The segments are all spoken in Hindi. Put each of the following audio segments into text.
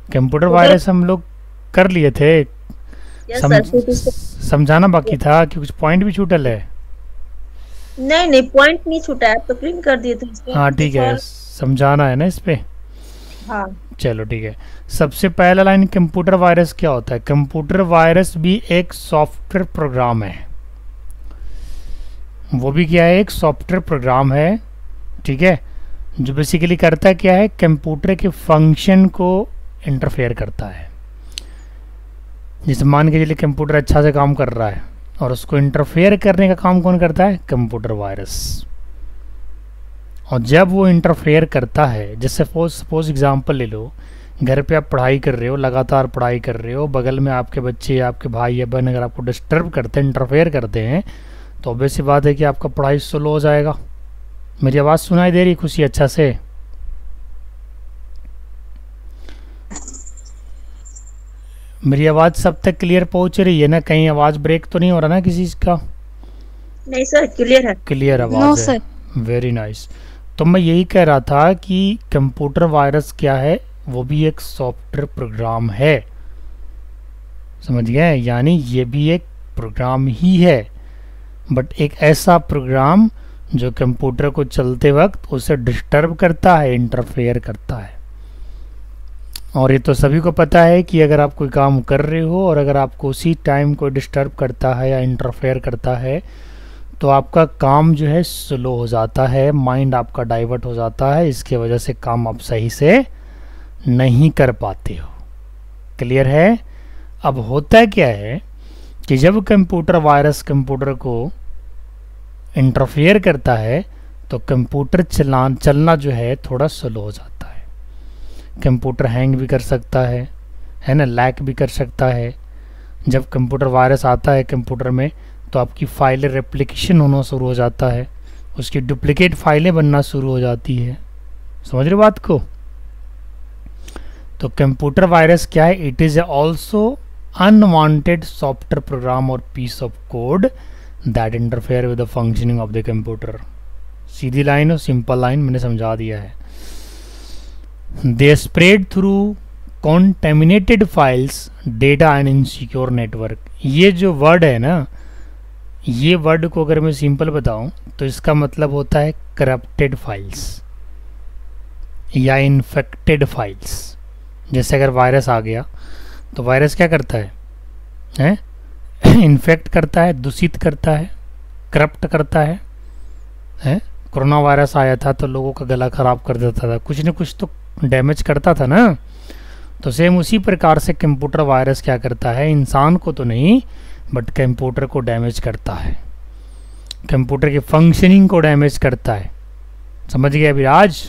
कंप्यूटर वायरस हम लोग कर लिए थे। यस सम, सर, सिटी से। समझाना बाकी था कि कुछ पॉइंट भी छूटल है। नहीं नहीं, पॉइंट नहीं छूटा है, तो प्रिंट कर दिए थे उसको, हाँ ठीक कुछ है, और। समझाना है ना इस पे। हाँ। चलो ठीक है। सबसे पहला लाइन, कंप्यूटर वायरस क्या होता है? कंप्यूटर वायरस भी एक सॉफ्टवेयर प्रोग्राम है। वो भी क्या है? एक सॉफ्टवेयर प्रोग्राम है। ठीक है, जो बेसिकली करता क्या है, कंप्यूटर के फंक्शन को इंटरफेयर करता है। जैसे मान के चलिए कंप्यूटर अच्छा से काम कर रहा है और उसको इंटरफेयर करने का काम कौन करता है? Computer virus. और जब वो इंटरफेयर करता है, जैसे सपोज एग्जांपल ले लो, घर पे आप पढ़ाई कर रहे हो, लगातार पढ़ाई कर रहे हो, बगल में आपके बच्चे या आपके भाई या बहन अगर आपको डिस्टर्ब करते हैं, इंटरफेयर करते हैं, तो ऑब्वियस सी बात है कि आपका पढ़ाई स्लो हो जाएगा। मेरी आवाज़ सुनाई दे रही खुशी अच्छा से? मेरी आवाज़ सब तक क्लियर पहुंच रही है ना? कहीं आवाज़ ब्रेक तो नहीं हो रहा ना किसी चीज़ का? नहीं सर, क्लियर है। क्लियर नो आवाज़ है। सर। Very nice. तो मैं यही कह रहा था कि कंप्यूटर वायरस क्या है? वो भी एक सॉफ्टवेयर प्रोग्राम है। समझ गए? यानी ये भी एक प्रोग्राम ही है, बट एक ऐसा प्रोग्राम जो कंप्यूटर को चलते वक्त उसे डिस्टर्ब करता है, इंटरफेयर करता है। और ये तो सभी को पता है कि अगर आप कोई काम कर रहे हो और अगर आपको उसी टाइम कोई डिस्टर्ब करता है या इंटरफेयर करता है, तो आपका काम जो है स्लो हो जाता है, माइंड आपका डाइवर्ट हो जाता है, इसके वजह से काम आप सही से नहीं कर पाते हो। क्लियर है? अब होता क्या है कि जब कंप्यूटर वायरस कंप्यूटर को इंटरफेयर करता है तो कंप्यूटर चलना जो है थोड़ा स्लो हो जाता है। कंप्यूटर हैंग भी कर सकता है ना, लैग भी कर सकता है। जब कंप्यूटर वायरस आता है कंप्यूटर में, तो आपकी फाइलें रेप्लिकेशन होना शुरू हो जाता है, उसकी डुप्लीकेट फाइलें बनना शुरू हो जाती है। समझ रहे बात को? तो कंप्यूटर वायरस क्या है? It is also unwanted software program or piece of code that interfere with the functioning of the computer. सीधी लाइन और सिंपल लाइन मैंने समझा दिया है। They spread through contaminated files, data and insecure network. ये जो वर्ड है ना, ये वर्ड को अगर मैं सिंपल बताऊं तो इसका मतलब होता है करप्टेड फाइल्स या इन्फेक्टेड फाइल्स। जैसे अगर वायरस आ गया तो वायरस क्या करता है? इन्फेक्ट करता है, दूषित करता है, करप्ट करता है? कोरोना वायरस आया था तो लोगों का गला खराब कर देता था, कुछ न कुछ तो डैमेज करता था ना। तो सेम उसी प्रकार से कंप्यूटर वायरस क्या करता है? इंसान को तो नहीं, बट कंप्यूटर को डैमेज करता है, कंप्यूटर की फंक्शनिंग को डैमेज करता है। समझ गए अभिराज?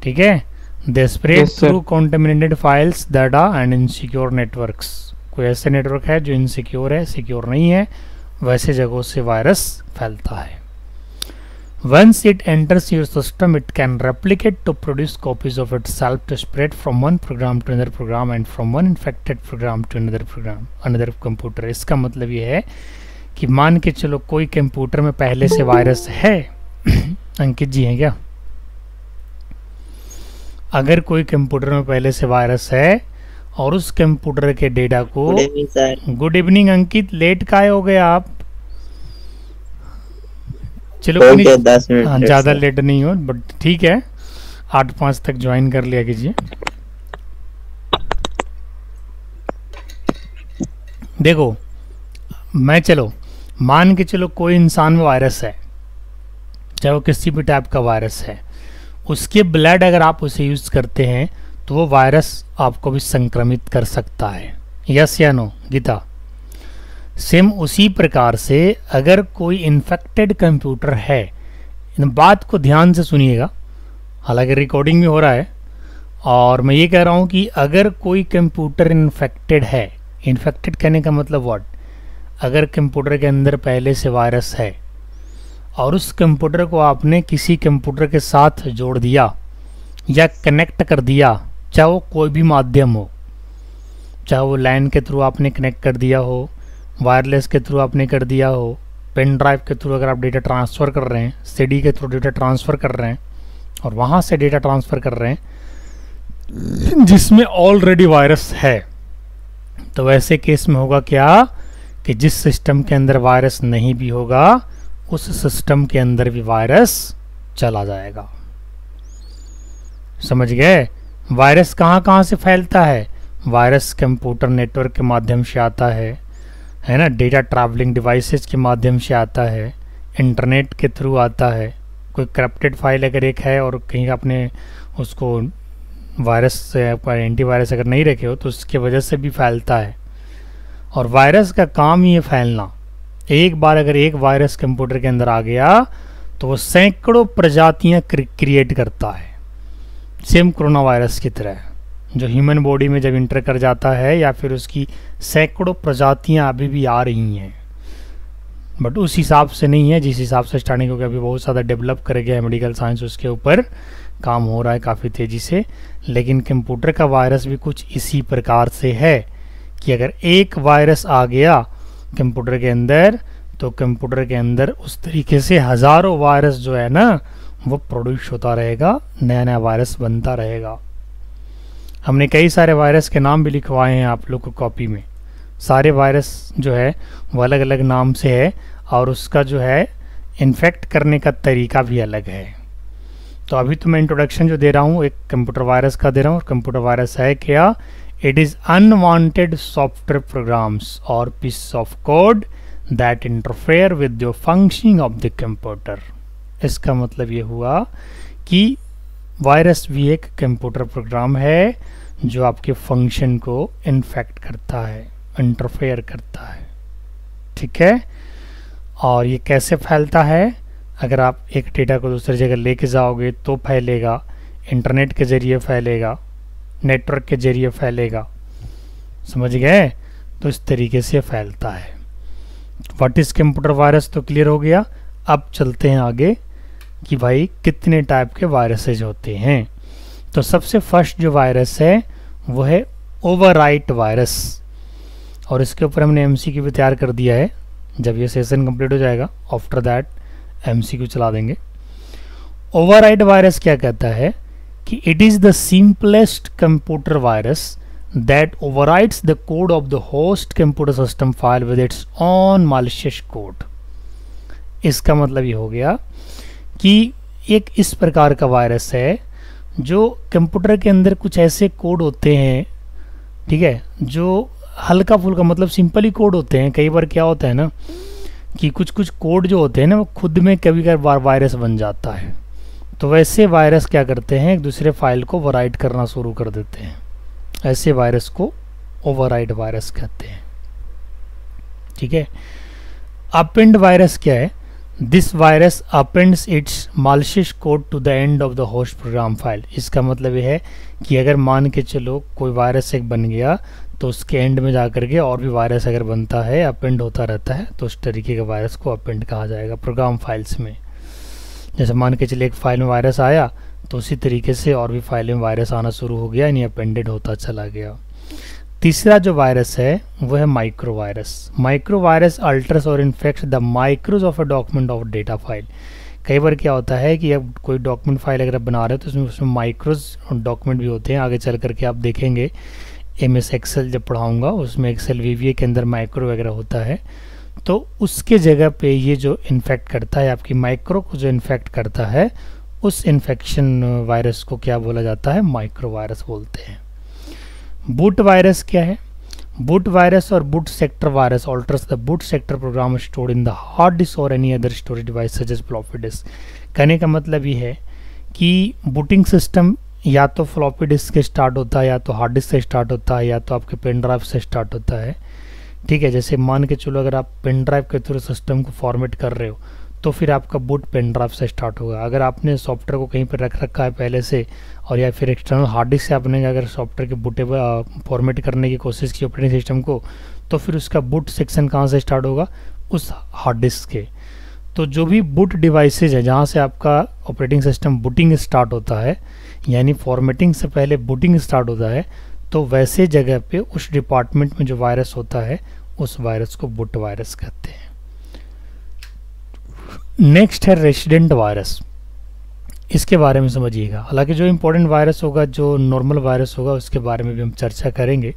ठीक है। They spread through contaminated files, data and insecure networks. कोई ऐसे नेटवर्क है जो इनसिक्योर है, सिक्योर नहीं है, वैसे जगहों से वायरस फैलता है। Once it enters your system, it can replicate to produce copies of itself to spread from one program to another program and from one infected program to another program, another computer। इसका मतलब ये है कि मान के चलो कोई कंप्यूटर में पहले से वायरस है। अंकित जी हैं क्या? अगर कोई कंप्यूटर में पहले से वायरस है और उस कंप्यूटर के डेटा को, गुड इवनिंग अंकित, लेट काहे हो गए आप? चलो कोई 10 मिनट, हाँ ज़्यादा लेट नहीं हो, बट ठीक है, 8:05 तक ज्वाइन कर लिया कीजिए। देखो मैं, चलो मान के चलो कोई इंसान में वायरस है, चाहे वो किसी भी टाइप का वायरस है, उसके ब्लड अगर आप उसे यूज़ करते हैं तो वो वायरस आपको भी संक्रमित कर सकता है। यस या नो गीता? सेम उसी प्रकार से अगर कोई इन्फेक्टेड कंप्यूटर है, इन बात को ध्यान से सुनिएगा, हालांकि रिकॉर्डिंग भी हो रहा है, और मैं ये कह रहा हूँ कि अगर कोई कंप्यूटर इन्फेक्टेड है, इन्फेक्टेड कहने का मतलब व्हाट, अगर कंप्यूटर के अंदर पहले से वायरस है और उस कंप्यूटर को आपने किसी कंप्यूटर के साथ जोड़ दिया या कनेक्ट कर दिया, चाहे वो कोई भी माध्यम हो, चाहे वो लैन के थ्रू आपने कनेक्ट कर दिया हो, वायरलेस के थ्रू आपने कर दिया हो, पेन ड्राइव के थ्रू अगर आप डेटा ट्रांसफ़र कर रहे हैं, सीडी के थ्रू डेटा ट्रांसफ़र कर रहे हैं और वहाँ से डेटा ट्रांसफ़र कर रहे हैं, जिसमें ऑलरेडी वायरस है। तो वैसे केस में होगा क्या कि जिस सिस्टम के अंदर वायरस नहीं भी होगा उस सिस्टम के अंदर भी वायरस चला जाएगा। समझ गए? वायरस कहाँ कहाँ से फैलता है? वायरस कंप्यूटर नेटवर्क के माध्यम से आता है ना, डेटा ट्रैवलिंग डिवाइसेस के माध्यम से आता है, इंटरनेट के थ्रू आता है। कोई करप्टेड फाइल अगर एक है और कहीं आपने उसको वायरस से एंटीवायरस अगर नहीं रखे हो तो उसके वजह से भी फैलता है। और वायरस का काम ही है फैलना। एक बार अगर एक वायरस कंप्यूटर के अंदर आ गया तो वो सैकड़ों प्रजातियां क्रिएट करता है, सेम कोरोना वायरस की तरह, जो ह्यूमन बॉडी में जब इंटर कर जाता है या फिर उसकी सैकड़ों प्रजातियां अभी भी आ रही हैं, बट उस हिसाब से नहीं है जिस हिसाब से स्टार्टिंग हो गया। अभी बहुत ज़्यादा डेवलप कर गया है मेडिकल साइंस, उसके ऊपर काम हो रहा है काफ़ी तेज़ी से। लेकिन कंप्यूटर का वायरस भी कुछ इसी प्रकार से है कि अगर एक वायरस आ गया कंप्यूटर के अंदर तो कंप्यूटर के अंदर उस तरीके से हज़ारों वायरस जो है ना वो प्रोड्यूस होता रहेगा, नया नया वायरस बनता रहेगा। हमने कई सारे वायरस के नाम भी लिखवाए हैं आप लोग को कॉपी में। सारे वायरस जो है वो अलग अलग नाम से है और उसका जो है इन्फेक्ट करने का तरीका भी अलग है। तो अभी तो मैं इंट्रोडक्शन जो दे रहा हूँ एक कंप्यूटर वायरस का दे रहा हूँ। और कंप्यूटर वायरस है क्या? It is unwanted software programs or piece of code that interfere with your functioning of the computer. इसका मतलब ये हुआ कि वायरस भी एक कंप्यूटर प्रोग्राम है जो आपके फंक्शन को इन्फेक्ट करता है, इंटरफेयर करता है। ठीक है? और ये कैसे फैलता है? अगर आप एक डेटा को दूसरी जगह लेके जाओगे तो फैलेगा, इंटरनेट के ज़रिए फैलेगा, नेटवर्क के ज़रिए फैलेगा। समझ गए? तो इस तरीके से फैलता है। व्हाट इज़ कंप्यूटर वायरस तो क्लियर हो गया। अब चलते हैं आगे कि भाई कितने टाइप के वायरसेज होते हैं। तो सबसे फर्स्ट जो वायरस है वो है ओवरराइट वायरस, और इसके ऊपर हमने एमसीक्यू भी तैयार कर दिया है। जब ये सेशन कंप्लीट हो जाएगा आफ्टर दैट एमसीक्यू चला देंगे। ओवरराइट वायरस क्या कहता है कि it is the simplest computer virus that overwrites the code of the host computer system file with its own malicious code. इसका मतलब ये हो गया कि एक इस प्रकार का वायरस है जो कंप्यूटर के अंदर कुछ ऐसे कोड होते हैं, ठीक है, जो हल्का फुल्का मतलब सिंपल ही कोड होते हैं। कई बार क्या होता है ना कि कुछ कुछ कोड जो होते हैं ना वो खुद में कभी कभार वायरस बन जाता है। तो वैसे वायरस क्या करते हैं, एक दूसरे फाइल को ओवरराइट करना शुरू कर देते हैं। ऐसे वायरस को ओवरराइट वायरस कहते हैं। ठीक है? अपेंड वायरस क्या है? This virus appends its malicious code to the end of the host program file. इसका मतलब ये है कि अगर मान के चलो कोई वायरस एक बन गया तो उसके एंड में जा करके और भी वायरस अगर बनता है, अपेंड होता रहता है, तो उस तरीके के वायरस को अपेंड कहा जाएगा प्रोग्राम फाइल्स में। जैसे मान के चलिए एक फाइल में वायरस आया तो उसी तरीके से और भी फाइल में वायरस आना शुरू हो गया, यानी अपेंडेड होता चला गया। तीसरा जो वायरस है वो है micro virus. Micro virus alters or infects the micros of a document of data file. कई बार क्या होता है कि अब कोई डॉक्यूमेंट फाइल अगर आप बना रहे हो तो उसमें माइक्रोज डॉक्यूमेंट भी होते हैं। आगे चल करके आप देखेंगे MS एक्सेल जब पढ़ाऊँगा उसमें एक्सेल VBA के अंदर माइक्रो वगैरह होता है, तो उसके जगह पे ये जो इन्फेक्ट करता है आपकी माइक्रो को, जो इन्फेक्ट करता है उस इन्फेक्शन वायरस को क्या बोला जाता है? माइक्रो वायरस बोलते हैं। बूट वायरस क्या है? Boot virus or boot sector virus alters the boot sector program stored in the hard disk or any other storage device such as floppy disk. कहने का मतलब ये है कि बूटिंग सिस्टम या तो फ्लॉपी डिस्क से स्टार्ट होता है, या तो हार्ड डिस्क से स्टार्ट होता है, या तो आपके पेन ड्राइव से स्टार्ट होता है। ठीक है? जैसे मान के चलो अगर आप पेन ड्राइव के थ्रू सिस्टम को फॉर्मेट कर रहे हो तो फिर आपका बूट पेन ड्राइव से स्टार्ट होगा। अगर आपने सॉफ्टवेयर को कहीं पर रख रखा है पहले से, और या फिर एक्सटर्नल हार्ड डिस्क से आपने अगर सॉफ्टवेयर के बूटेबल फॉर्मेट करने की कोशिश की ऑपरेटिंग सिस्टम को, तो फिर उसका बूट सेक्शन कहाँ से स्टार्ट होगा? उस हार्ड डिस्क के। तो जो भी बूट डिवाइसेज है जहाँ से आपका ऑपरेटिंग सिस्टम बूटिंग स्टार्ट होता है, यानी फॉर्मेटिंग से पहले बूटिंग स्टार्ट होता है, तो वैसे जगह पे उस डिपार्टमेंट में जो वायरस होता है उस वायरस को बूट वायरस कहते हैं। नेक्स्ट है रेसिडेंट वायरस। इसके बारे में समझिएगा। हालांकि जो इम्पोर्टेंट वायरस होगा, जो नॉर्मल वायरस होगा, उसके बारे में भी हम चर्चा करेंगे।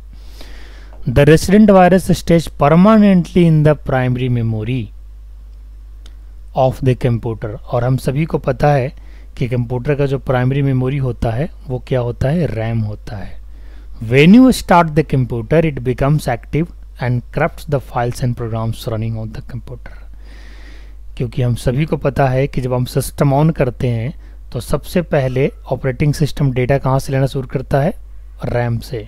The resident virus stage permanently in the primary memory of the computer. और हम सभी को पता है कि कंप्यूटर का जो प्राइमरी मेमोरी होता है वो क्या होता है, रैम होता है। When you start the computer it becomes active and corrupts the files and programs running on the computer. क्योंकि हम सभी को पता है कि जब हम सिस्टम ऑन करते हैं तो सबसे पहले ऑपरेटिंग सिस्टम डेटा कहाँ से लेना शुरू करता है, रैम से।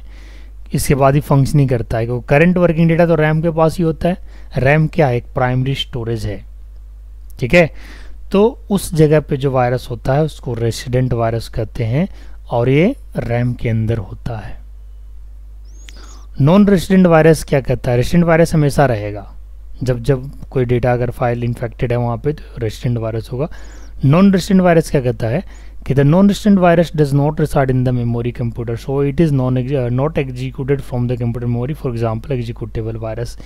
इसके बाद ही फंक्शनिंग करता है, क्योंकि करंट वर्किंग डेटा तो रैम के पास ही होता है। रैम क्या है, एक प्राइमरी स्टोरेज है, ठीक है। तो उस जगह पे जो वायरस होता है उसको रेसिडेंट वायरस कहते हैं, और ये रैम के अंदर होता है। नॉन रेसिडेंट वायरस क्या कहता है, रेसिडेंट वायरस हमेशा रहेगा। जब जब कोई डेटा अगर फाइल इन्फेक्टेड है वहाँ पे तो रेसिडेंट वायरस होगा। नॉन रेसिडेंट वायरस क्या कहता है कि the non resident virus does not reside in the memory computer, so it is not executed from the computer memory, for example executable virus.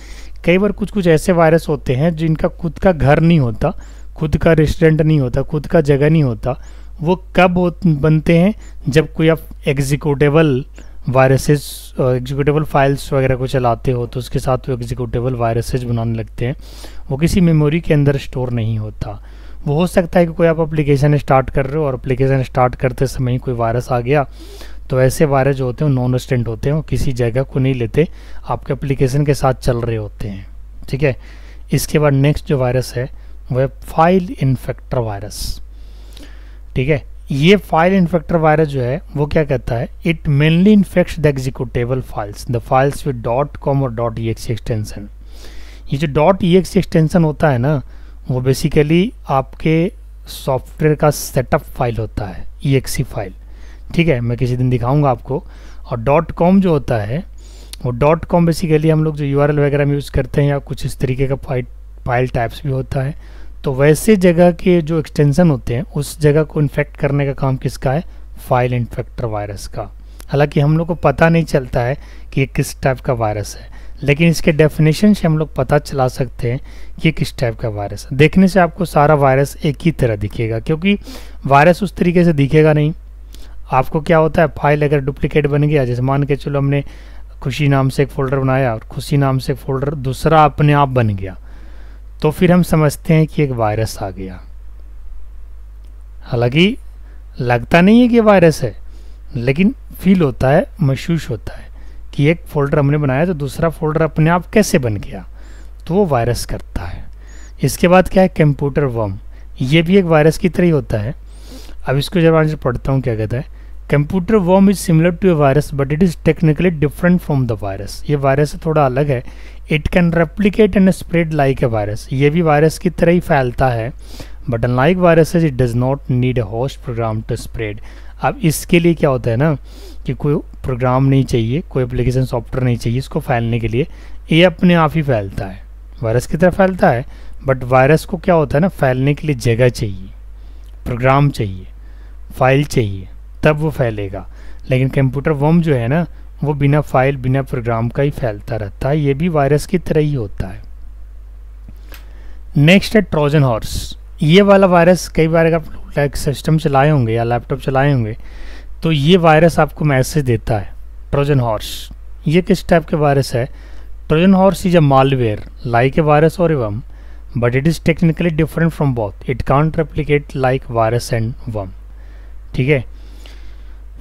कई बार कुछ कुछ ऐसे वायरस होते हैं जिनका खुद का घर नहीं होता, खुद का रेसिडेंट नहीं होता, खुद का जगह नहीं होता। वो कब बनते हैं, जब कोई आप एग्जीक्यूटेबल वायरसेस, एग्जीक्यूटेबल फाइल्स वगैरह को चलाते हो तो उसके साथ वो एग्जीक्यूटेबल वायरसेस बनाने लगते हैं। वो किसी मेमोरी के अंदर स्टोर नहीं होता। वो हो सकता है कि कोई आप एप्लीकेशन स्टार्ट कर रहे हो और एप्लीकेशन स्टार्ट करते समय कोई वायरस आ गया, तो ऐसे वायरस जो होते हैं नॉन रेसिडेंट होते हैं, वो किसी जगह को नहीं लेते, आपके एप्लीकेशन के साथ चल रहे होते हैं, ठीक है। इसके बाद नेक्स्ट जो वायरस है वो है फाइल इन्फेक्टर वायरस, ठीक है। ये फाइल इन्फेक्टर वायरस जो है वो क्या कहता है, it mainly infects the executable files, the files with .com और .exe एक्सटेंशन। ये जो .exe एक्सटेंशन होता है ना, वो बेसिकली आपके सॉफ्टवेयर का सेटअप फाइल होता है, exe फाइल, ठीक है। मैं किसी दिन दिखाऊंगा आपको। और .com जो होता है वो .com बेसिकली हम लोग जो URL वगैरह में यूज़ करते हैं या कुछ इस तरीके का फाइल टाइप्स भी होता है। तो वैसे जगह के जो एक्सटेंशन होते हैं उस जगह को इन्फेक्ट करने का काम किसका है, फाइल इन्फेक्टर वायरस का। हालांकि हम लोग को पता नहीं चलता है कि ये किस टाइप का वायरस है, लेकिन इसके डेफिनेशन से हम लोग पता चला सकते हैं कि ये किस टाइप का वायरस है। देखने से आपको सारा वायरस एक ही तरह दिखेगा, क्योंकि वायरस उस तरीके से दिखेगा नहीं। आपको क्या होता है, फाइल अगर डुप्लीकेट बन गया, जैसे मान के चलो हमने खुशी नाम से एक फ़ोल्डर बनाया और खुशी नाम से एक फ़ोल्डर दूसरा अपने आप बन गया, तो फिर हम समझते हैं कि एक वायरस आ गया। हालांकि लगता नहीं है कि वायरस है, लेकिन फील होता है, महसूस होता है कि एक फ़ोल्डर हमने बनाया तो दूसरा फ़ोल्डर अपने आप कैसे बन गया, तो वो वायरस करता है। इसके बाद क्या है, कंप्यूटर वर्म। ये भी एक वायरस की तरह ही होता है। अब इसको जब आज पढ़ता हूँ, क्या कहता है, computer worm is similar to a virus but it is technically different from the virus. ये वायरस से थोड़ा अलग है। It can replicate and spread like a virus. ये भी वायरस की तरह ही फैलता है, but unlike viruses it does not need a host program to spread. अब इसके लिए क्या होता है ना कि कोई प्रोग्राम नहीं चाहिए, कोई एप्लीकेशन सॉफ्टवेयर नहीं चाहिए इसको फैलने के लिए, ये अपने आप ही फैलता है। वायरस की तरह फैलता है, बट वायरस को क्या होता है ना, फैलने के लिए जगह चाहिए, प्रोग्राम चाहिए, फाइल चाहिए, तब वो फैलेगा। लेकिन कंप्यूटर वर्म जो है ना, वो बिना फाइल बिना प्रोग्राम का ही फैलता रहता है। ये भी वायरस की तरह ही होता है। नेक्स्ट है ट्रोजन हॉर्स। ये वाला वायरस कई बार आप सिस्टम चलाए होंगे या लैपटॉप चलाए होंगे तो ये वायरस आपको मैसेज देता है, ट्रोजन हॉर्स। ये किस टाइप के वायरस है, Trojan horse is a malware like a virus or a worm but it is technically different from both. It can't replicate like virus and worm, ठीक है।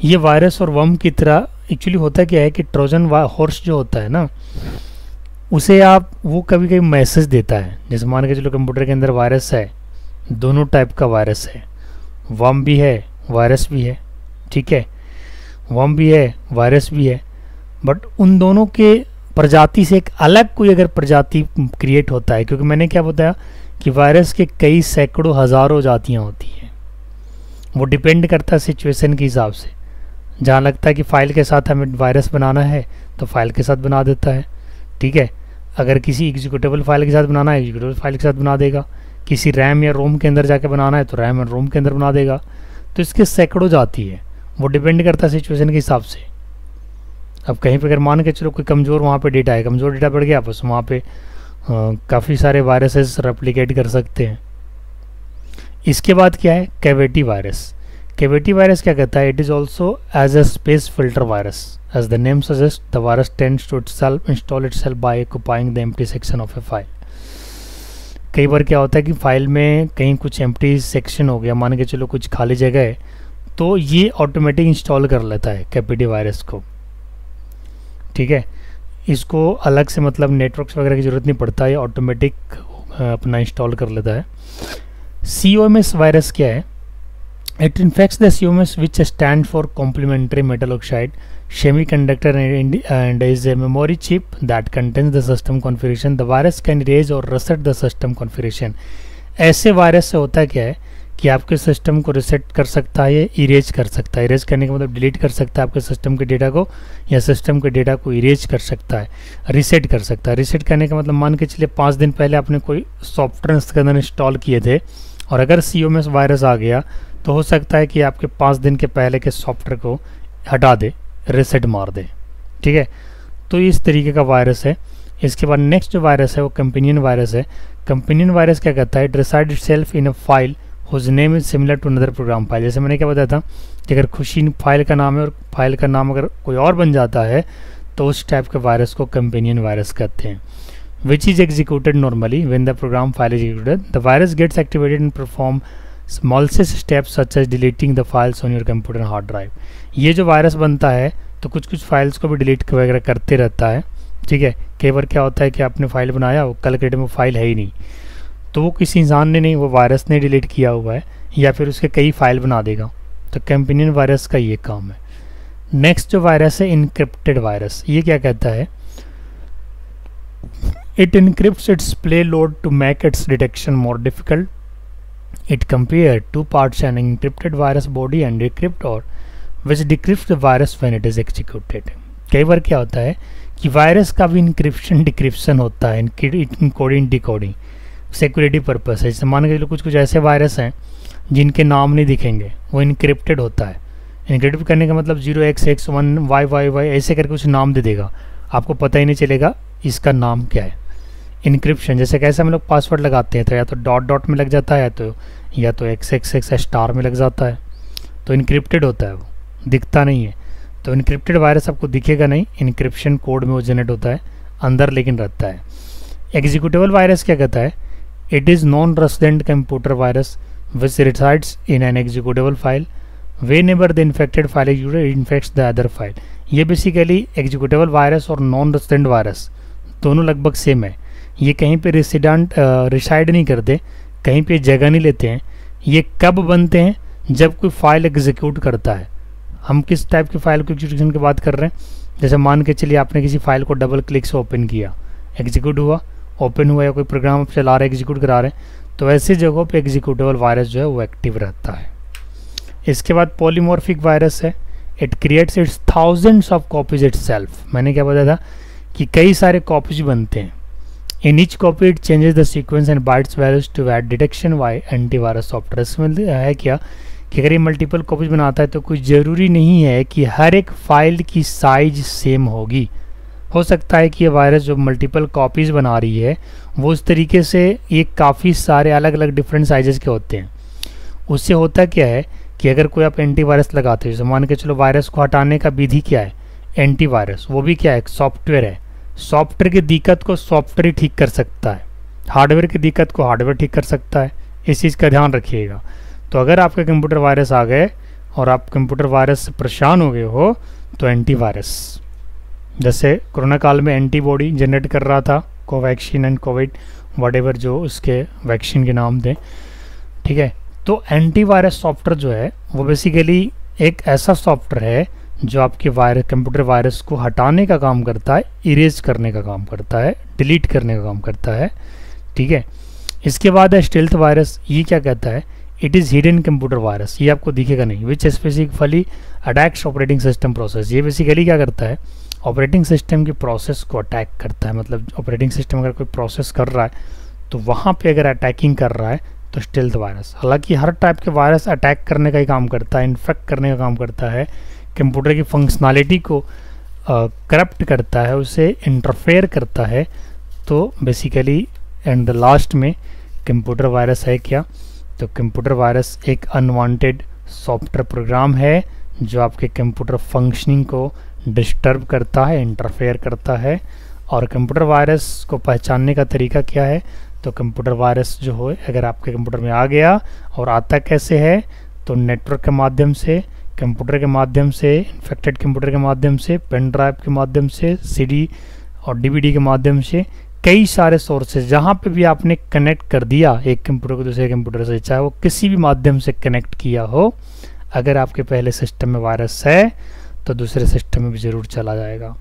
ये वायरस और वर्म की तरह एक्चुअली होता क्या है कि ट्रोजन हॉर्स जो होता है ना, उसे आप वो कभी कभी मैसेज देता है। जैसे मान के चलो कंप्यूटर के अंदर वायरस है, दोनों टाइप का वायरस है, वर्म भी है वायरस भी है, ठीक है। वर्म भी है वायरस भी है, बट उन दोनों के प्रजाति से एक अलग कोई अगर प्रजाति क्रिएट होता है, क्योंकि मैंने क्या बताया कि वायरस के कई सैकड़ों हज़ारों जातियाँ होती हैं। वो डिपेंड करता है सिचुएशन के हिसाब से। जहाँ लगता है कि फ़ाइल के साथ हमें वायरस बनाना है तो फाइल के साथ बना देता है, ठीक है। अगर किसी एग्जीक्यूटेबल फाइल के साथ बनाना है, एग्जीक्यूटेबल फाइल के साथ बना देगा। किसी रैम या रोम के अंदर जाके बनाना है तो रैम और रोम के अंदर बना देगा। तो इसके सैकड़ों जाती है, वो डिपेंड करता है सिचुएशन के हिसाब से। अब कहीं पर अगर मान के चलो कोई कमज़ोर वहाँ पे डेटा है, कमज़ोर डेटा बढ़ गया, बस वहाँ पे काफ़ी सारे वायरसेस रेप्लिकेट कर सकते हैं। इसके बाद क्या है, कैविटी वायरस। कैविटी वायरस क्या कहता है, it is also as a space filter virus, as the name suggest the virus tends to itself install itself by occupying the empty section of a file. कई बार क्या होता है कि फाइल में कहीं कुछ एम्प्टी सेक्शन हो गया, मान के चलो कुछ खाली जगह है, तो ये ऑटोमेटिक इंस्टॉल कर लेता है कैविटी वायरस को, ठीक है। इसको अलग से मतलब नेटवर्क्स वगैरह की ज़रूरत नहीं पड़ता, ये ऑटोमेटिक अपना इंस्टॉल कर लेता है। COMS वायरस क्या है, it infects the COMS which stand for complementary metal oxide semiconductor and is a memory chip that contains the system configuration. The virus can erase or reset the system configuration. ऐसे वायरस से होता क्या है कि आपके सिस्टम को रिसेट कर सकता है, इरेज कर सकता है। इरेज करने का मतलब डिलीट कर सकता है आपके सिस्टम के डेटा को, या सिस्टम के डेटा को इरेज कर सकता है, रीसेट कर सकता है। रीसेट करने का मतलब मान के चलिए 5 दिन पहले आपने कोई सॉफ्टवेयर इसके अंदर इंस्टॉल किए थे, और अगर COMS वायरस आ गया तो हो सकता है कि आपके 5 दिन के पहले के सॉफ्टवेयर को हटा दे, रीसेट मार दे, ठीक है। तो इस तरीके का वायरस है। इसके बाद नेक्स्ट जो वायरस है वो कंपेनियन वायरस है। कंपेनियन वायरस क्या करता है, it reside itself in a file whose name is similar to another program file. जैसे मैंने क्या बताया था कि अगर खुशी फाइल का नाम है और फाइल का नाम अगर कोई और बन जाता है तो उस टाइप के वायरस को कंपेनियन वायरस कहते हैं। Which is executed normally when the program file is executed, the virus gets activated and perform malicious steps such as deleting the files on your computer hard drive। ये जो वायरस बनता है तो कुछ कुछ फाइल्स को भी डिलीट वगैरह करते रहता है, ठीक है। कई बार क्या होता है कि आपने फाइल बनाया, वो कल के डेट में फाइल है ही नहीं, तो वो किसी इंसान ने नहीं, वो वायरस ने डिलीट किया हुआ है, या फिर उसके कई फाइल बना देगा। तो कंपेनियन वायरस का ये काम है। नेक्स्ट जो वायरस है इनक्रिप्टेड वायरस, ये क्या कहता है, it encrypts its payload to make its detection more difficult. It compared two parts an encrypted virus body and decrypt or which decrypts the virus when it is executed। कई बार क्या होता है कि वायरस का भी इंक्रिप्शन डिक्रिप्शन होता है, इनकोडिंग डिकोडिंग सिक्योरिटी पर्पस है। जैसे मान के चलो कुछ कुछ ऐसे वायरस हैं जिनके नाम नहीं दिखेंगे, वो इनक्रिप्टेड होता है। इनक्रिप्ट करने का मतलब 0xx1 YYY ऐसे करके कुछ नाम दे देगा, आपको पता ही नहीं चलेगा इसका नाम क्या है। इनक्रिप्शन जैसे कैसे हम लोग पासवर्ड लगाते हैं तो या तो डॉट डॉट में लग जाता है, या तो XXX स्टार में लग जाता है, तो इनक्रिप्टेड होता है, वो दिखता नहीं है। तो इनक्रिप्टेड वायरस आपको दिखेगा नहीं, इनक्रिप्शन कोड में वो जनरेट होता है, अंदर लेकिन रहता है। एग्जीक्यूटेबल वायरस क्या कहता है, it is non resident computer virus which resides in an executable file whenever the infected file executed infects the other file। ये बेसिकली एग्जीक्यूटेबल वायरस और नॉन रेसिडेंट वायरस दोनों लगभग सेम है। ये कहीं पे रिसाइड नहीं करते, कहीं पे जगह नहीं लेते हैं। ये कब बनते हैं, जब कोई फाइल एग्जीक्यूट करता है। हम किस टाइप की फाइल को एग्जीक्यूशन की बात कर रहे हैं, जैसे मान के चलिए आपने किसी फाइल को डबल क्लिक से ओपन किया, एग्जीक्यूट हुआ, ओपन हुआ, या कोई प्रोग्राम आप चला रहे हैं एग्जीक्यूट करा रहे हैं, तो ऐसी जगहों पे एग्जीक्यूटेबल वायरस जो है वो एक्टिव रहता है। इसके बाद पॉलीमॉर्फिक वायरस है, it creates it's thousands of copies itself. मैंने क्या बताया था कि कई सारे कॉपीज बनते हैं। In each copy it changes the sequence and bytes values to aid detection by antivirus software. इसमें है क्या कि अगर ये मल्टीपल कॉपीज बनाता है तो कुछ ज़रूरी नहीं है कि हर एक फाइल की साइज सेम होगी। हो सकता है कि ये वायरस जो मल्टीपल कॉपीज़ बना रही है वो इस तरीके से ये काफ़ी सारे अलग अलग डिफरेंट साइजेस के होते हैं। उससे होता क्या है कि अगर कोई आप एंटीवायरस लगाते हो, जैसे मान के चलो वायरस को हटाने का विधि क्या है, एंटीवायरस, वो भी क्या है, सॉफ्टवेयर है। सॉफ्टवेयर की दिक्कत को सॉफ्टवेयर ही ठीक कर सकता है, हार्डवेयर की दिक्कत को हार्डवेयर ठीक कर सकता है। इस चीज़ का ध्यान रखिएगा। तो अगर आपके कंप्यूटर वायरस आ गए और आप कंप्यूटर वायरस से परेशान हो गए हो तो एंटीवायरस, जैसे कोरोना काल में एंटीबॉडी जनरेट कर रहा था, कोवैक्सीन एंड कोविड वटेवर जो उसके वैक्सीन के नाम थे, ठीक है। तो एंटीवायरस सॉफ्टवेयर जो है वो बेसिकली एक ऐसा सॉफ्टवेयर है जो आपके कंप्यूटर वायरस को हटाने का काम करता है, इरेज करने का काम करता है, डिलीट करने का काम करता है, ठीक है। इसके बाद है स्टेल्थ वायरस। ये क्या कहता है, it is hidden computer virus, ये आपको दिखेगा नहीं, विच specifically attacks operating system process. ये बेसिकली क्या करता है, ऑपरेटिंग सिस्टम की प्रोसेस को अटैक करता है। मतलब ऑपरेटिंग सिस्टम अगर कोई प्रोसेस कर रहा है तो वहाँ पे अगर अटैकिंग कर रहा है तो स्टेल्थ वायरस। हालांकि हर टाइप के वायरस अटैक करने का ही काम करता है, इन्फेक्ट करने का काम करता है, कंप्यूटर की फंक्शनैलिटी को करप्ट करता है, उसे इंटरफेयर करता है। तो बेसिकली एंड द लास्ट में कंप्यूटर वायरस है क्या, तो कंप्यूटर वायरस एक अनवांटेड सॉफ्टवेयर प्रोग्राम है जो आपके कंप्यूटर फंक्शनिंग को डिस्टर्ब करता है, इंटरफेयर करता है। और कंप्यूटर वायरस को पहचानने का तरीका क्या है, तो कंप्यूटर वायरस जो हो अगर आपके कंप्यूटर में आ गया, और आता कैसे है, तो नेटवर्क के माध्यम से, कंप्यूटर के माध्यम से, इन्फेक्टेड कंप्यूटर के माध्यम से, पेन ड्राइव के माध्यम से, सीडी और डीवीडी के माध्यम से, कई सारे सोर्सेज जहाँ पे भी आपने कनेक्ट कर दिया एक कंप्यूटर को दूसरे कंप्यूटर से, चाहे वो किसी भी माध्यम से कनेक्ट किया हो, अगर आपके पहले सिस्टम में वायरस है तो दूसरे सिस्टम में भी ज़रूर चला जाएगा।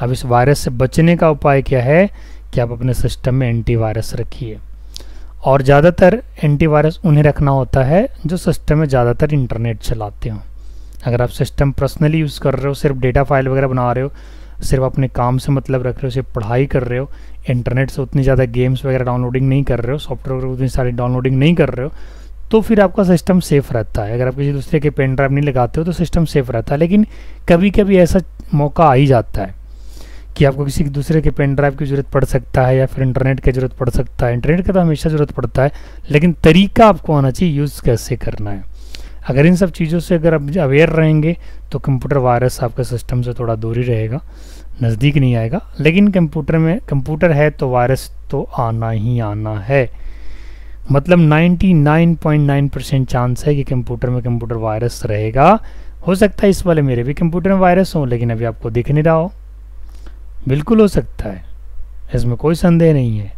अब इस वायरस से बचने का उपाय क्या है कि आप अपने सिस्टम में एंटीवायरस रखिए। और ज़्यादातर एंटीवायरस उन्हें रखना होता है जो सिस्टम में ज़्यादातर इंटरनेट चलाते हो। अगर आप सिस्टम पर्सनली यूज़ कर रहे हो, सिर्फ डेटा फाइल वगैरह बना रहे हो, सिर्फ अपने काम से मतलब रख रहे हो, सिर्फ पढ़ाई कर रहे हो, इंटरनेट से उतनी ज़्यादा गेम्स वगैरह डाउनलोडिंग नहीं कर रहे हो, सॉफ्टवेयर उतनी सारी डाउनलोडिंग नहीं कर रहे हो, तो फिर आपका सिस्टम सेफ़ रहता है। अगर आप किसी दूसरे के पेन ड्राइव नहीं लगाते हो तो सिस्टम सेफ़ रहता है। लेकिन कभी कभी ऐसा मौका आ ही जाता है कि आपको किसी दूसरे के पेन ड्राइव की ज़रूरत पड़ सकता है, या फिर इंटरनेट की ज़रूरत पड़ सकता है। इंटरनेट का तो हमेशा ज़रूरत पड़ता है, लेकिन तरीका आपको आना चाहिए यूज़ कैसे करना है। अगर इन सब चीज़ों से अगर आप अवेयर रहेंगे तो कंप्यूटर वायरस आपके सिस्टम से थोड़ा दूर ही रहेगा, नज़दीक नहीं आएगा। लेकिन कंप्यूटर है तो वायरस तो आना ही आना है। मतलब 99.9% चांस है कि कंप्यूटर में कंप्यूटर वायरस रहेगा। हो सकता है इस वाले मेरे भी कंप्यूटर में वायरस हो, लेकिन अभी आपको दिख नहीं रहा हो। बिल्कुल हो सकता है, इसमें कोई संदेह नहीं है।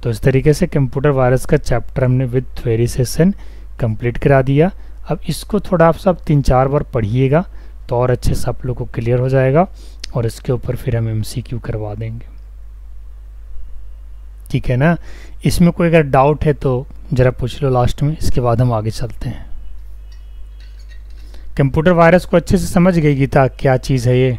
तो इस तरीके से कंप्यूटर वायरस का चैप्टर हमने विद थ्योरी सेशन कंप्लीट करा दिया। अब इसको थोड़ा आप सब 3-4 बार पढ़िएगा तो और अच्छे से आप लोग को क्लियर हो जाएगा, और इसके ऊपर फिर हम MCQ करवा देंगे, ठीक है ना। इसमें कोई अगर डाउट है तो ज़रा पूछ लो लास्ट में, इसके बाद हम आगे चलते हैं। कंप्यूटर वायरस को अच्छे से समझ गई गीता, क्या चीज़ है ये?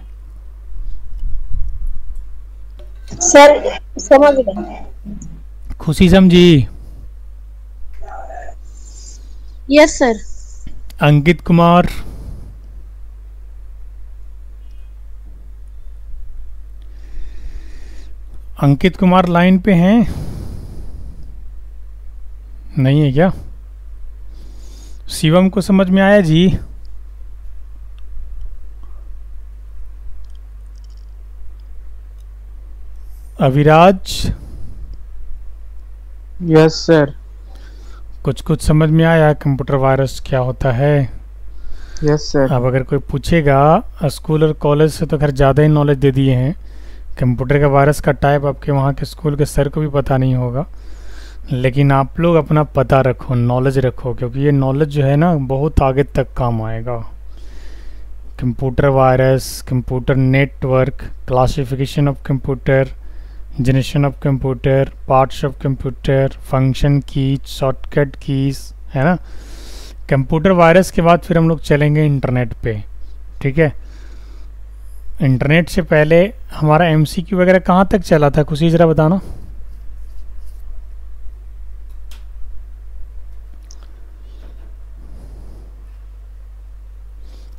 सर समझ गए। खुशी समझी? Yes sir. Ankit Kumar? Ankit Kumar line पे हैं? नहीं है क्या? शिवम को समझ में आया जी? अविराज? Yes sir. कुछ समझ में आया कंप्यूटर वायरस क्या होता है? Yes sir. अब अगर कोई पूछेगा स्कूल और कॉलेज से तो खैर ज़्यादा ही नॉलेज दे दिए हैं। कंप्यूटर का वायरस का टाइप आपके वहाँ के स्कूल के सर को भी पता नहीं होगा, लेकिन आप लोग अपना पता रखो, नॉलेज रखो, क्योंकि ये नॉलेज जो है ना बहुत आगे तक काम आएगा। Computer virus, computer network, classification of computer, generation of computer, parts of computer, function keys, shortcut keys, है ना। कंप्यूटर वायरस के बाद फिर हम लोग चलेंगे इंटरनेट पे, ठीक है। इंटरनेट से पहले हमारा MCQ वगैरह कहाँ तक चला था, खुशी ज़रा बताना।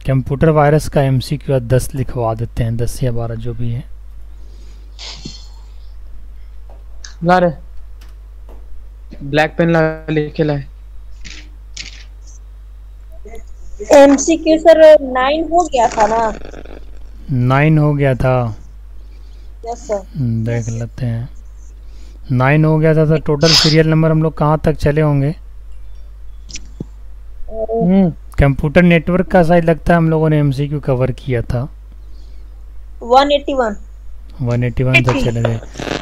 कंप्यूटर वायरस का MCQ 10 लिखवा देते हैं, 10 या 12 जो भी है। ला रे ब्लैक पेन ला, लिखे लाए। MCQ सर 9 हो गया था ना? 9 हो गया था? Yes sir. देख लेते हैं। 9 हो गया था तो टोटल सीरियल नंबर हम लोग कहाँ तक चले होंगे? कंप्यूटर नेटवर्क का शायद लगता है हम लोगों ने MCQ कवर किया था। 181 तक चले गए।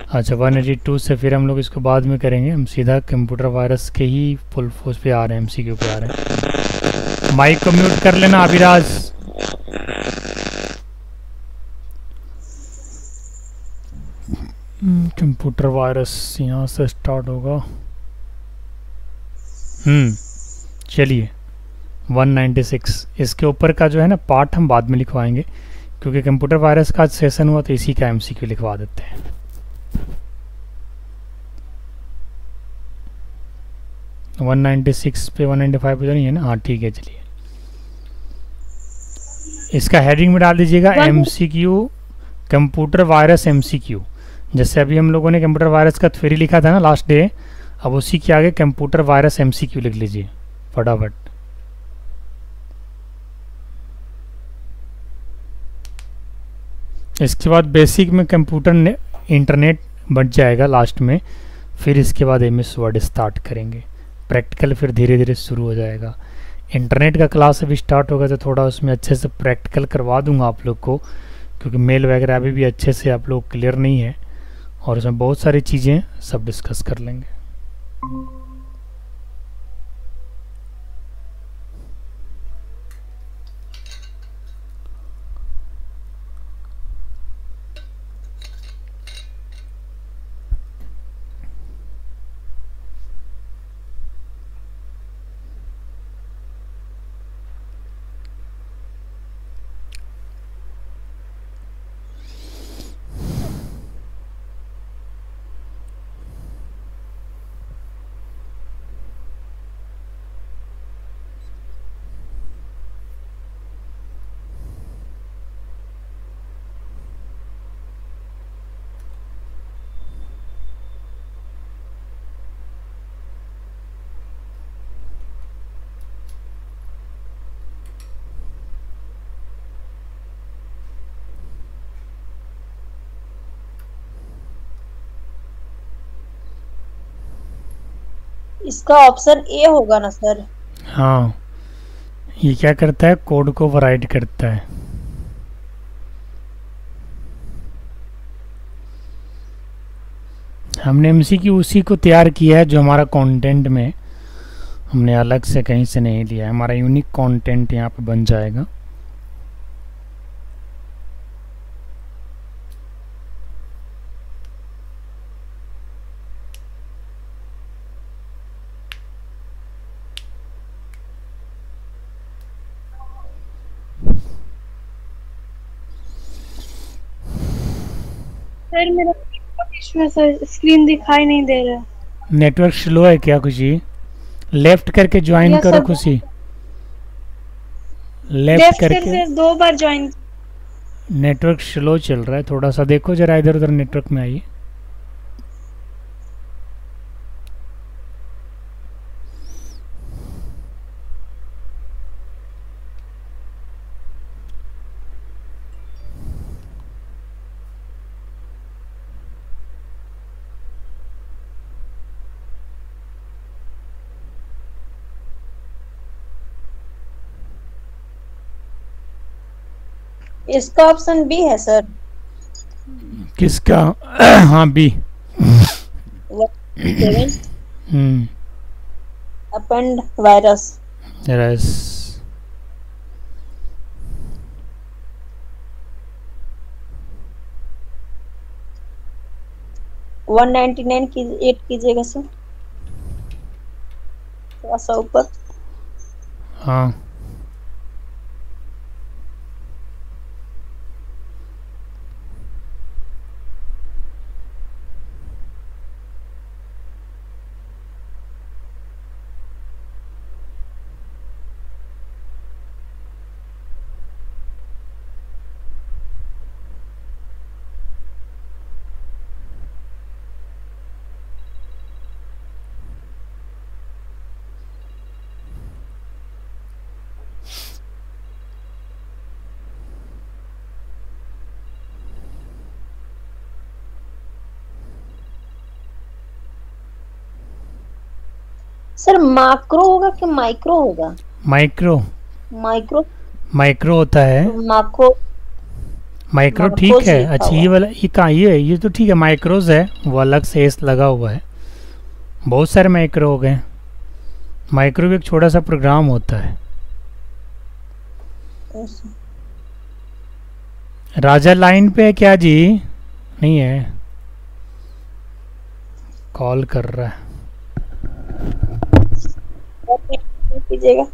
अच्छा 182 से फिर हम लोग इसको बाद में करेंगे। हम सीधा कंप्यूटर वायरस के ही फुल फोर्स पे आ रहे हैं, MCQ पे आ रहे हैं। माइक को म्यूट कर लेना अभिराज। कंप्यूटर वायरस यहाँ से स्टार्ट होगा। चलिए 196 इसके ऊपर का जो है ना पार्ट हम बाद में लिखवाएंगे, क्योंकि कंप्यूटर वायरस का सेशन हुआ तो इसी का MCQ लिखवा देते हैं। तो 196 पे 195 पे तो नहीं है ना? हाँ ठीक है, चलिए इसका हेडिंग में डाल दीजिएगा MCQ कंप्यूटर वायरस MCQ। जैसे अभी हम लोगों ने कंप्यूटर वायरस का थ्योरी लिखा था ना लास्ट डे, अब उसी के आगे कंप्यूटर वायरस MCQ लिख लीजिए फटाफट। इसके बाद बेसिक में कंप्यूटर इंटरनेट बच जाएगा लास्ट में, फिर इसके बाद MS वर्ड स्टार्ट करेंगे। प्रैक्टिकल फिर धीरे धीरे शुरू हो जाएगा। इंटरनेट का क्लास अभी स्टार्ट होगा तो थोड़ा उसमें अच्छे से प्रैक्टिकल करवा दूंगा आप लोग को, क्योंकि मेल वगैरह अभी भी अच्छे से आप लोग क्लियर नहीं है, और उसमें बहुत सारी चीज़ें सब डिस्कस कर लेंगे। इसका ऑप्शन ए होगा ना सर? हाँ, ये क्या करता है, कोड को ओवरराइड करता है। हमने MCQ उसी को तैयार किया है जो हमारा कंटेंट में, हमने अलग से कहीं से नहीं लिया है। हमारा यूनिक कंटेंट यहाँ पे बन जाएगा। सर मेरा इसमें सर स्क्रीन दिखाई नहीं दे रहा। नेटवर्क स्लो है क्या खुशी? लेफ्ट करके ज्वाइन यस करो सर। खुशी, लेफ्ट लेफ्ट सर करके। से 2 बार ज्वाइन। नेटवर्क स्लो चल रहा है, थोड़ा सा देखो जरा, इधर उधर नेटवर्क में आइए। इसका ऑप्शन बी है सर। किसका? हाँ, बी। 7 append virus. यस। 199 की 8 कीजिएगा सर, थोड़ा सा ऊपर। हाँ, सर माक्रो होगा कि माइक्रो होगा? माइक्रो। माइक्रो। माइक्रो होता है, माक्रो। माइक्रो माक्रोज ठीक है। लिखा अच्छा, हुआ। ये वाला, ये कहाँ, ये तो ठीक है, माइक्रोज है, वो अलग से एस लगा हुआ है। बहुत सारे माइक्रो हो गए। माइक्रो भी एक छोटा सा प्रोग्राम होता है। राजा लाइन पे है क्या जी? नहीं है, कॉल कर रहा है। कीजिएगा।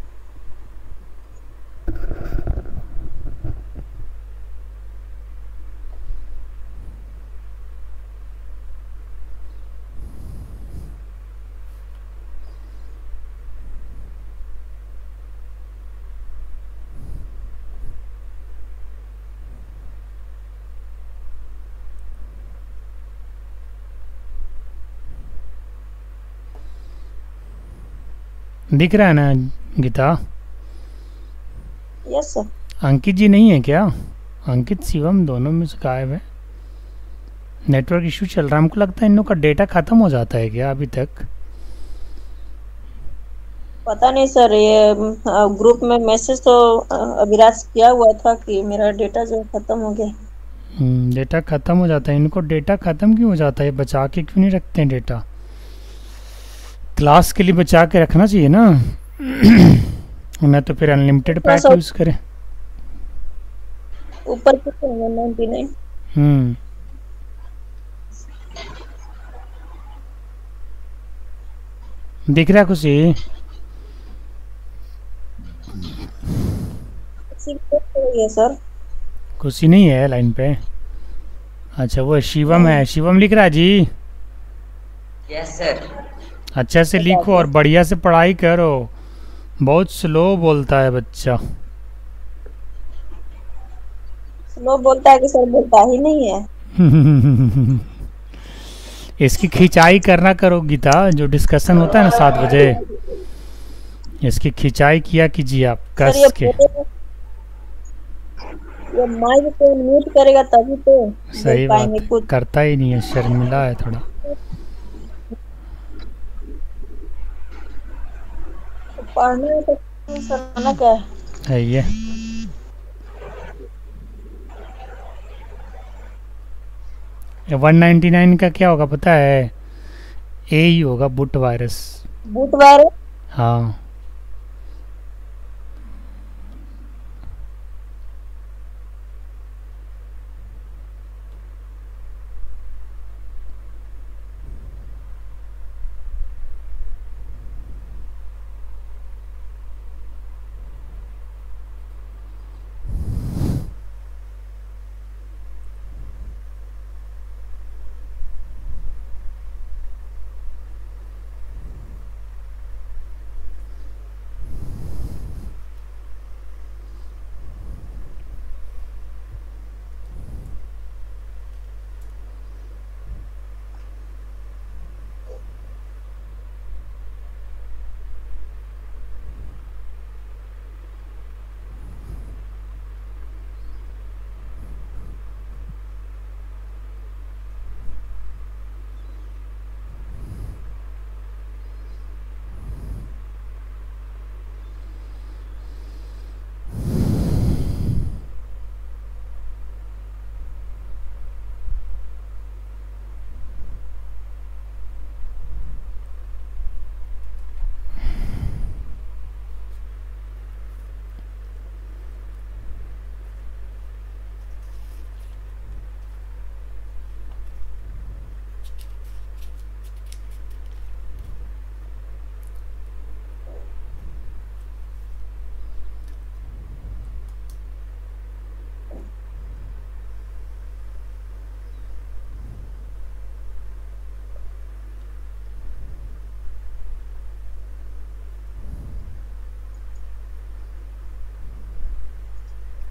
दिख रहा है ना गीता? Yes sir. अंकित जी नहीं है क्या? अंकित शिवम दोनों में से गायब है। नेटवर्क इशू चल रहा है, हमको लगता है इन लोग का डेटा खत्म हो जाता है क्या अभी तक? पता नहीं सर, ये ग्रुप में मैसेज तो अभिराज किया हुआ था कि मेरा डेटा जो खत्म हो गया। डेटा ख़त्म हो जाता है। इनको डेटा ख़त्म क्यों हो जाता है? बचा के क्यों नहीं रखते हैं डेटा? क्लास के लिए बचा के रखना चाहिए ना। नहीं तो फिर अनलिमिटेड पैक यूज़ करें। ऊपर कितने 199? दिख रहा है खुशी? है सर, खुशी नहीं है लाइन पे? अच्छा वो शिवम है। शिवम लिख रहा है जी? Yes sir. अच्छा से लिखो और बढ़िया से पढ़ाई करो। बहुत स्लो बोलता है बच्चा। स्लो बोलता है कि सर बोलता ही नहीं है। इसकी खिंचाई करना करो गीता, जो डिस्कशन होता है ना 7 बजे, इसकी खिंचाई किया कीजिए आप सर कस के। ये माइक को म्यूट करेगा तभी तो सही बोल पाएंगे बात, कुछ। करता ही नहीं है, शर्मिला है थोड़ा। पढ़ने में तो सर ना क्या है ये। ये 199 का क्या होगा पता है? ए ही होगा, बूट वायरस। Boot virus? हाँ।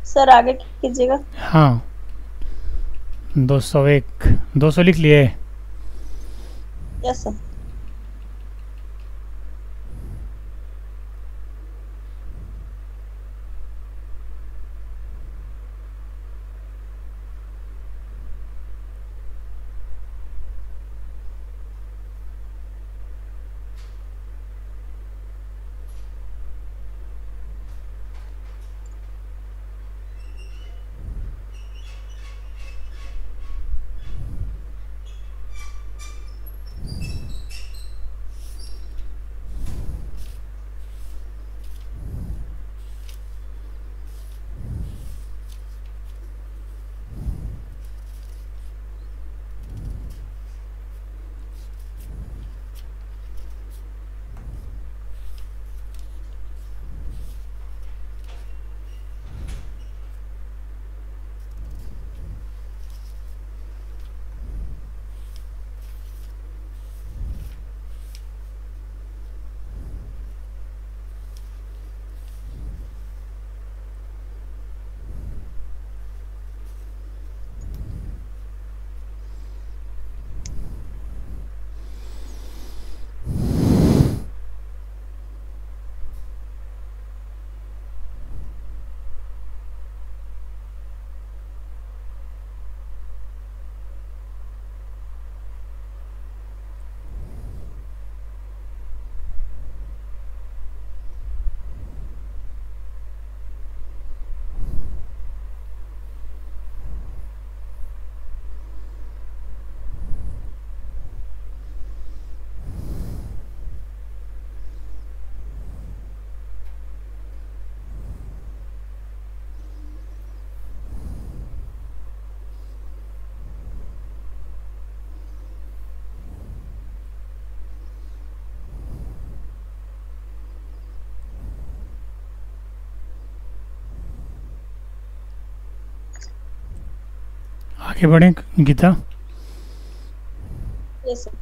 सर आगे कीजिएगा। हाँ 201 200 लिख लिए। Yes sir. आगे बढ़ें गीता। Yes sir.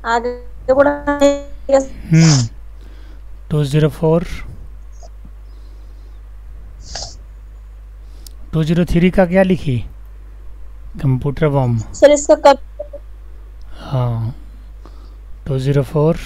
आगे बढ़ाएगा। 204 203 का क्या लिखी? Computer warm. सर इसका कब? हाँ 204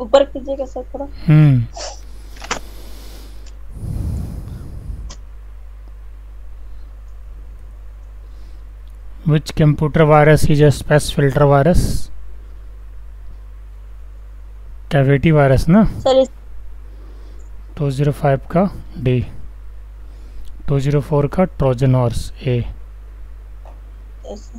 ऊपर कीजिएगा सर थोड़ा। Which computer virus is a space filter virus? Cavity virus ना। सर 205 का डी, 204 का ट्रोजन हॉर्स ए। इस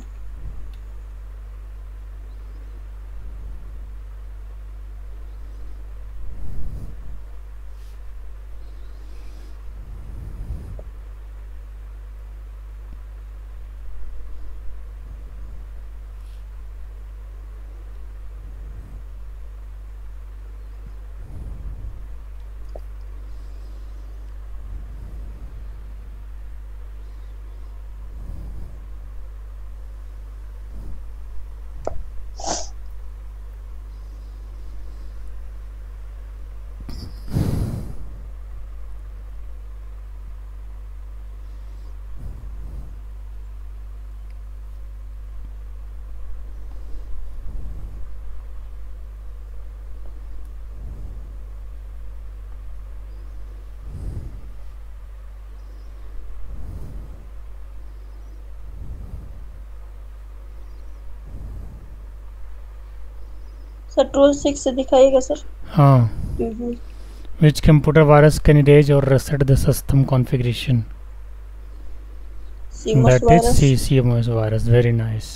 सर टूल 6 से दिखाइएगा सर। हाँ which computer virus can erase or reset the system configuration? CMOS That is virus. CMOS virus. Very nice.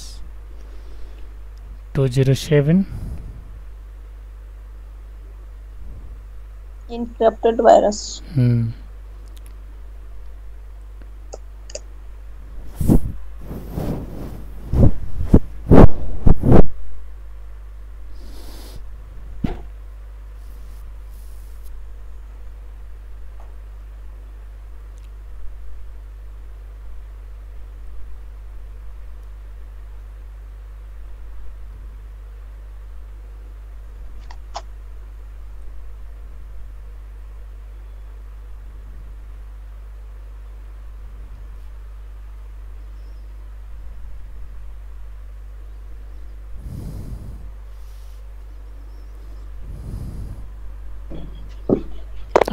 207 encrypted virus.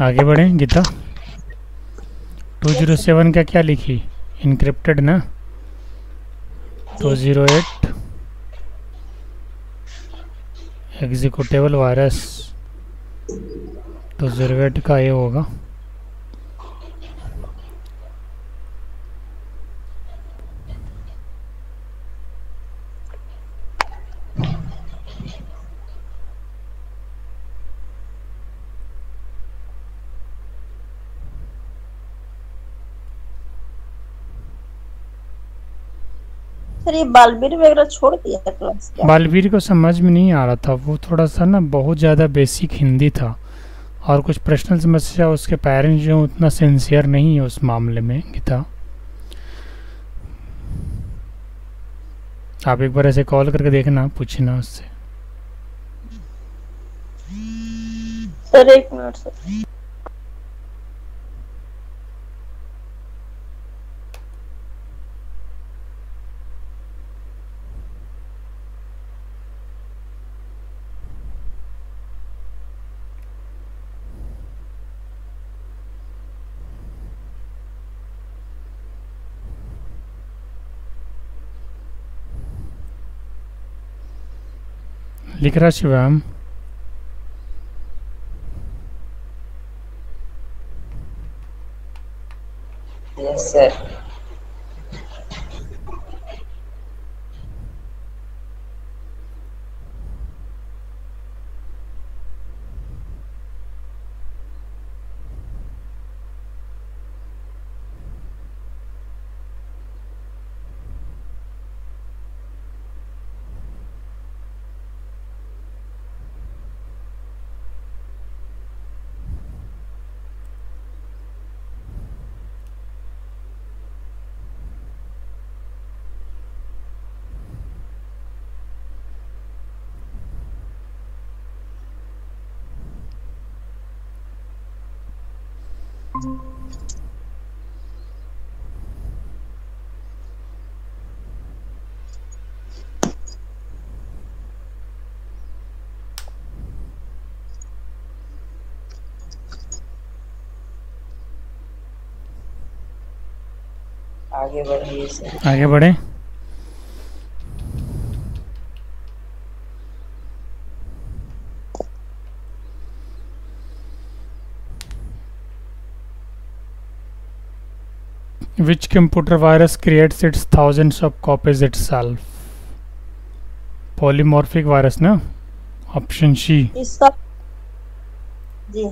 आगे बढ़ें गीता। 207 का क्या लिखी? इनक्रिप्टेड ना। 208 एग्जीक्यूटेबल वायरस। 208 का ये होगा। सर ये बालवीर वगैरह छोड़ दिया क्लास क्या? बालवीर को समझ में नहीं आ रहा था, वो थोड़ा सा ना बहुत ज़्यादा बेसिक हिंदी था और कुछ पर्सनल समस्या, उसके पेरेंट्स जो उतना सिंसियर नहीं है उस मामले में गीता। आप एक बार ऐसे कॉल करके देखना, पूछना उससे। सर एक मिनट सर। लिख रहा शिवम। Yes, sir. आगे बढ़िए सर। आगे बढ़े। Which computer virus creates its thousands of copies itself? Polymorphic virus ना, ऑप्शन सी। इसका जी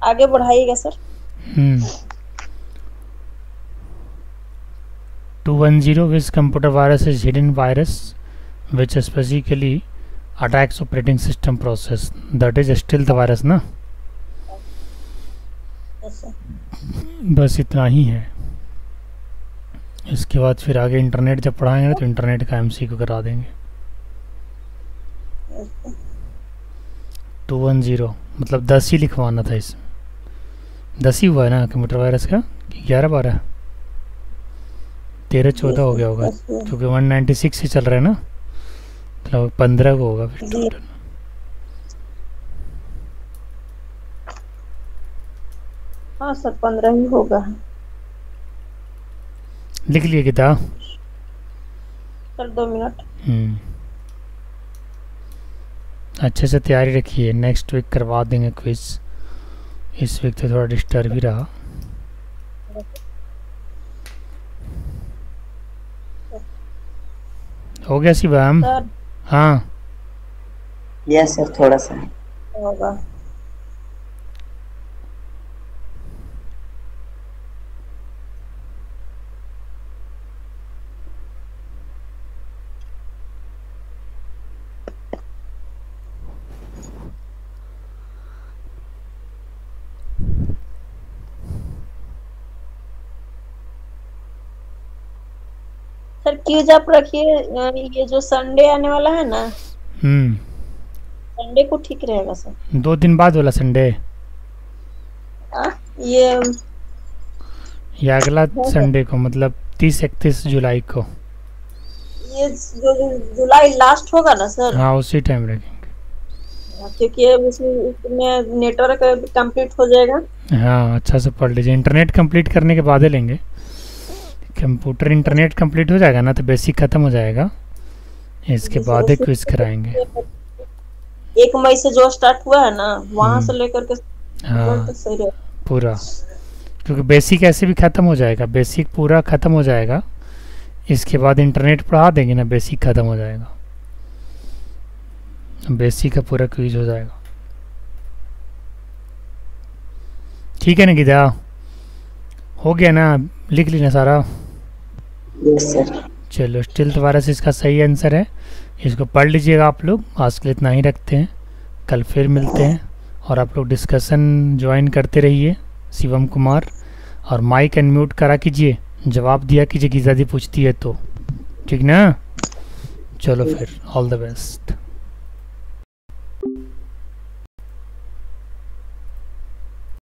आगे बढ़ाइएगा sir. 210 which computer virus is hidden virus which specifically attacks operating system process, that is still the virus ना। Yes sir. बस इतना ही है। इसके बाद फिर आगे इंटरनेट जब पढ़ाएंगे ना तो इंटरनेट का एमसीक्यू करा देंगे। 210 मतलब 10 ही लिखवाना था, इसमें 10 ही हुआ है ना कंप्यूटर वायरस का, 11-12 13-14 हो गया होगा, क्योंकि 196 से चल रहा है ना, मतलब 15 को होगा फिर टोटल। हाँ सर 15 ही होगा। लिख लिए किताब सर 2 मिनट। अच्छे से तैयारी रखिए, नेक्स्ट वीक करवा देंगे क्विज। इस वीक तो थोड़ा डिस्टर्ब ही रहा। हो गया शिवम? सर हाँ यस सर, थोड़ा सा होगा। सर क्यूज आप रखिए। ये जो संडे आने वाला है ना, हम्म, संडे को ठीक रहेगा सर। 2 दिन बाद वाला संडे ये या अगला संडे को, मतलब 30-31 जुलाई को। ये जो जुलाई लास्ट होगा ना सर, हाँ उसी टाइम रखेंगे। क्योंकि अब इसमें नेटवर्क कंप्लीट हो जाएगा। हाँ अच्छा से पढ़ लीजिए, इंटरनेट कंप्लीट करने के बाद ही लेंगे। कंप्यूटर इंटरनेट कंप्लीट हो जाएगा ना तो बेसिक ख़त्म हो जाएगा, इसके बाद ही क्विज कराएंगे। 1 मई से जो स्टार्ट हुआ है ना, वहां से लेकर के हाँ तक सही रहेगा पूरा, क्योंकि बेसिक ऐसे भी ख़त्म हो जाएगा, बेसिक पूरा ख़त्म हो जाएगा, इसके बाद इंटरनेट पढ़ा देंगे ना, बेसिक ख़त्म हो जाएगा, बेसिक का पूरा क्विज हो जाएगा। ठीक है ना गीता, हो गया ना, लिख लेना सारा। Yes sir. चलो स्टिल दोबारा से इसका सही आंसर है, इसको पढ़ लीजिएगा आप लोग। आज के लिए इतना ही रखते हैं, कल फिर मिलते हैं, और आप लोग डिस्कशन ज्वाइन करते रहिए शिवम कुमार, और माइक अनम्यूट करा कीजिए, जवाब दिया कीजिए गीता दी पूछती है तो, ठीक ना। चलो फिर ऑल द बेस्ट।